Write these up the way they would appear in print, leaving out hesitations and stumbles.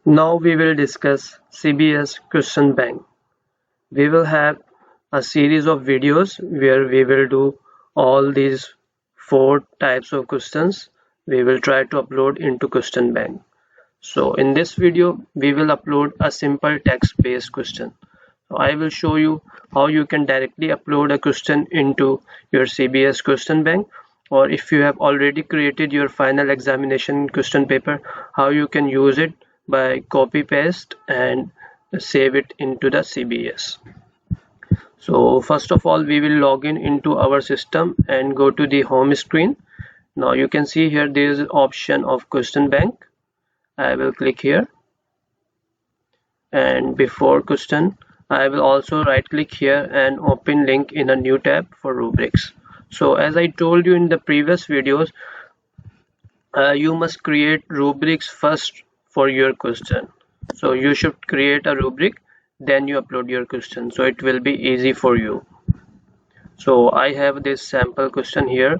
Now we will discuss CBES question bank. We will have a series of videos where we will do all these four types of questions. We will try to upload into question bank. So in this video, we will upload a simple text-based question. So I will show you how you can directly upload a question into your CBES question bank, or if you have already created your final examination question paper, how you can use it by copy paste and save it into the CBES. So first of all, we will log in into our system and go to the home screen. Now you can see here there is an option of question bank. I will click here, and before question I will also right click here and open link in a new tab for rubrics. So as I told you in the previous videos, you must create rubrics first for your question. So you should create a rubric, then you upload your question, so it will be easy for you. So I have this sample question here.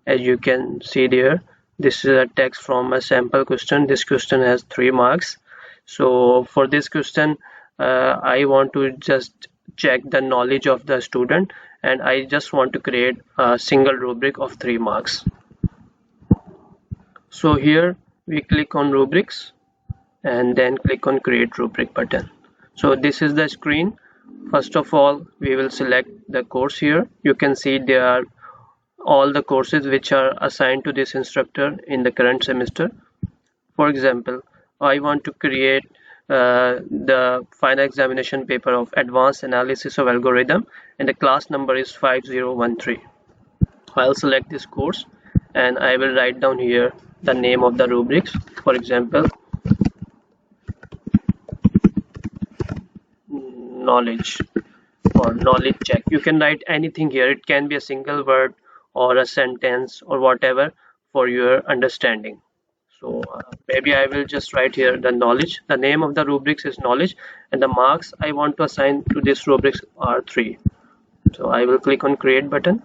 As you can see there, this is a text from a sample question. This question has 3 marks. So for this question, I want to just check the knowledge of the student, and I just want to create a single rubric of 3 marks. So here we click on rubrics and then click on create rubric button. So this is the screen. First of all, we will select the course here. You can see there are all the courses which are assigned to this instructor in the current semester. For example, I want to create the final examination paper of advanced analysis of algorithm, and the class number is 5013. I'll select this course and I will write down here the name of the rubrics. For example, knowledge or knowledge check. You can write anything here. It can be a single word or a sentence or whatever for your understanding. So maybe I will just write here the knowledge. The name of the rubrics is knowledge, and the marks I want to assign to this rubrics are 3. So I will click on create button,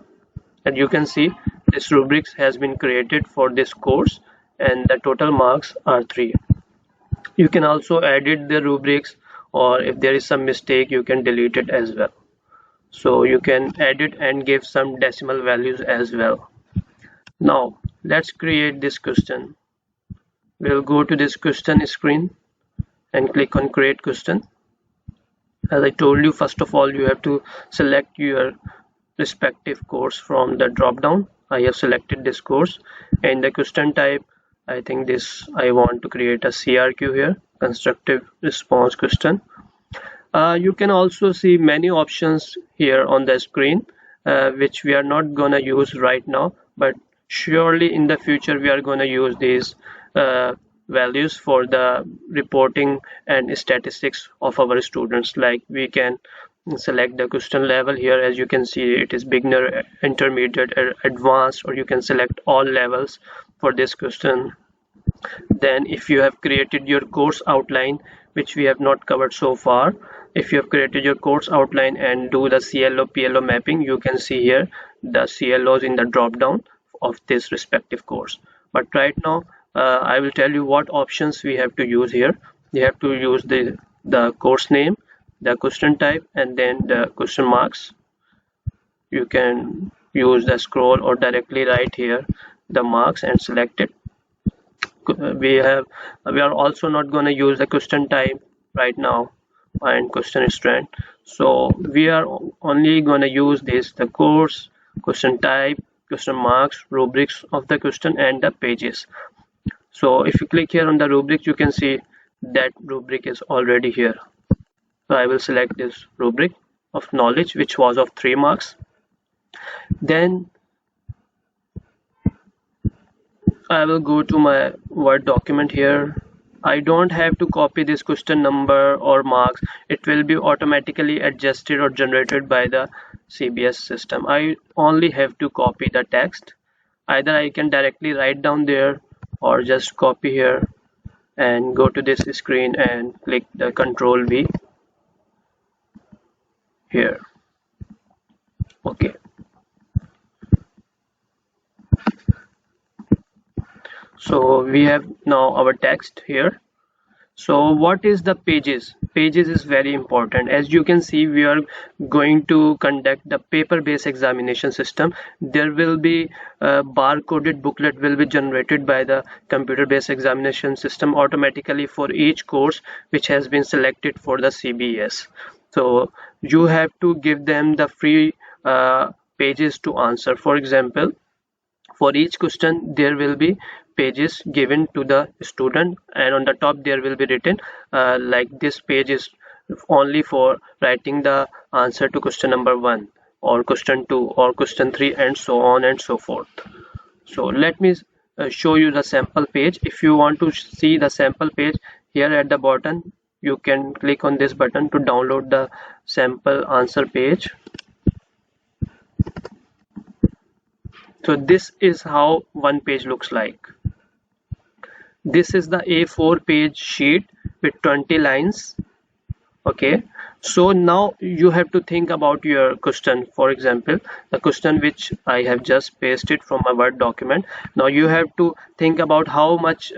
and you can see this rubrics has been created for this course and the total marks are 3. You can also edit the rubrics, or if there is some mistake you can delete it as well. So you can edit and give some decimal values as well. Now let's create this question. We'll go to this question screen and click on create question. As I told you, first of all you have to select your respective course from the drop down. I have selected this course, and the question type, I think this I want to create a CRQ here, constructive response question. You can also see many options here on the screen, which we are not gonna use right now, but surely in the future we are gonna use these values for the reporting and statistics of our students. Like we can select the question level here. As you can see, it is beginner, intermediate, advanced, or you can select all levels for this question. Then if you have created your course outline, which we have not covered so far, if you have created your course outline and do the CLO PLO mapping, you can see here the CLOs in the drop down of this respective course. But right now I will tell you what options we have to use here. You have to use the course name, the question type, and then the question marks. You can use the scroll or directly write here the marks and select it. We are also not going to use the question type right now and question strand. So we are only going to use the course, question type, question marks, rubrics of the question, and the pages. So if you click here on the rubric, you can see that rubric is already here. So I will select this rubric of knowledge, which was of 3 marks. Then I will go to my Word document here. I don't have to copy this question number or marks. It will be automatically adjusted or generated by the CBES system. I only have to copy the text. Either I can directly write down there, or just copy here and go to this screen and click the Control V here. Okay. So we have now our text here. So what is the pages? Pages is very important. As you can see, we are going to conduct the paper-based examination system. There will be a barcoded booklet will be generated by the computer-based examination system automatically for each course which has been selected for the CBES. So you have to give them the free pages to answer. For example, for each question there will be pages given to the student, and on the top there will be written like this page is only for writing the answer to question number 1 or question 2 or question 3 and so on and so forth. So let me show you the sample page. If you want to see the sample page, here at the bottom you can click on this button to download the sample answer page. So this is how one page looks like. This is the A4 page sheet with 20 lines. Okay, so now you have to think about your question. For example, the question which I have just pasted from my Word document. Now you have to think about how much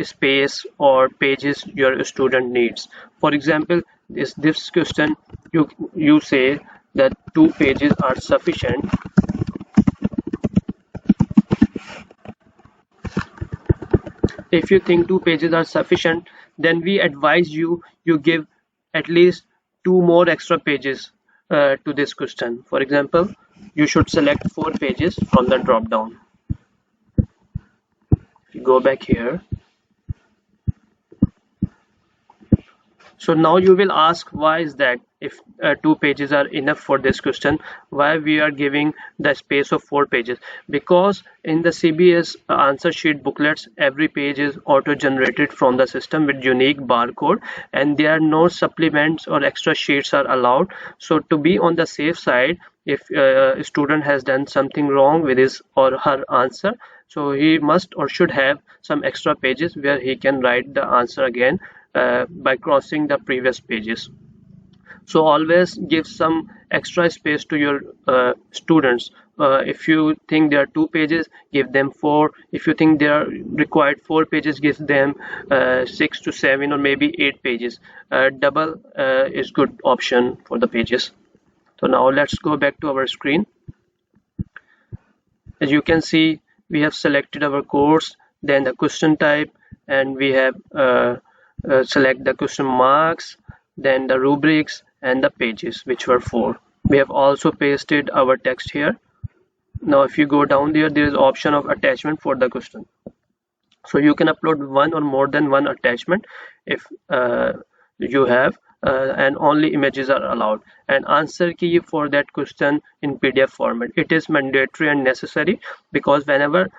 space or pages your student needs. For example, this question you say that 2 pages are sufficient. If you think 2 pages are sufficient, then we advise you give at least 2 more extra pages to this question. For example, you should select 4 pages from the drop down. If you go back here, so now you will ask, why is that? If 2 pages are enough for this question, why we are giving the space of 4 pages? Because in the CBES answer sheet booklets, every page is auto generated from the system with unique barcode, and there are no supplements or extra sheets are allowed. So to be on the safe side, if a student has done something wrong with his or her answer, so he must or should have some extra pages where he can write the answer again by crossing the previous pages. So always give some extra space to your students. If you think there are 2 pages, give them 4. If you think there are required 4 pages, give them 6 to 7 or maybe 8 pages. Double is good option for the pages. So now let's go back to our screen. As you can see, we have selected our course, then the question type, and we have select the question marks, then the rubrics and the pages, which were 4. We have also pasted our text here. Now if you go down there, there is option of attachment for the question. So you can upload one or more than one attachment if you have, and only images are allowed. And answer key for that question in PDF format. It is mandatory and necessary, because whenever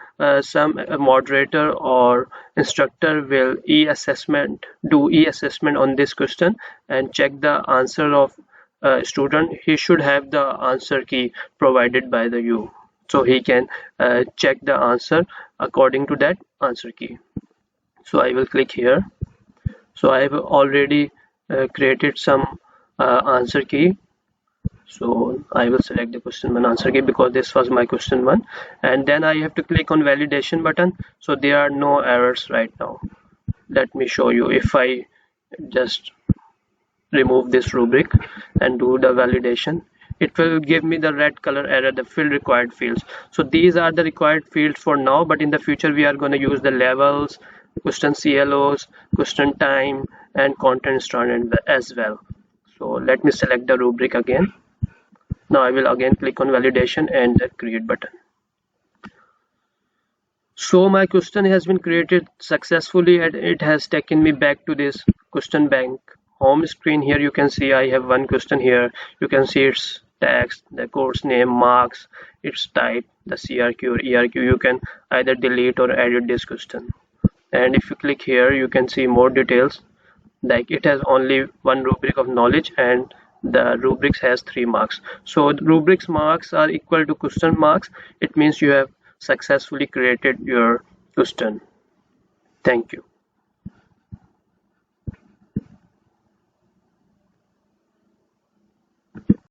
some moderator or instructor will do e-assessment on this question and check the answer of student, he should have the answer key provided by the you, so he can check the answer according to that answer key. So I will click here. So I have already created some answer key. So I will select the question 1 answer key because this was my question 1, and then I have to click on validation button. So there are no errors right now. Let me show you. If I just remove this rubric and do the validation, it will give me the red color error, the field required fields. So these are the required fields for now, but in the future we are going to use the levels, question CLOs, question time, and content strand as well. So let me select the rubric again. Now I will again click on validation and the create button. So my question has been created successfully, and it has taken me back to this question bank home screen. Here you can see I have one question here. You can see its text, the course name, marks, its type, the CRQ or ERQ. You can either delete or edit this question. And if you click here, you can see more details, like it has only one rubric of knowledge and the rubrics has 3 marks. So the rubrics marks are equal to question marks. It means you have successfully created your question. Thank you.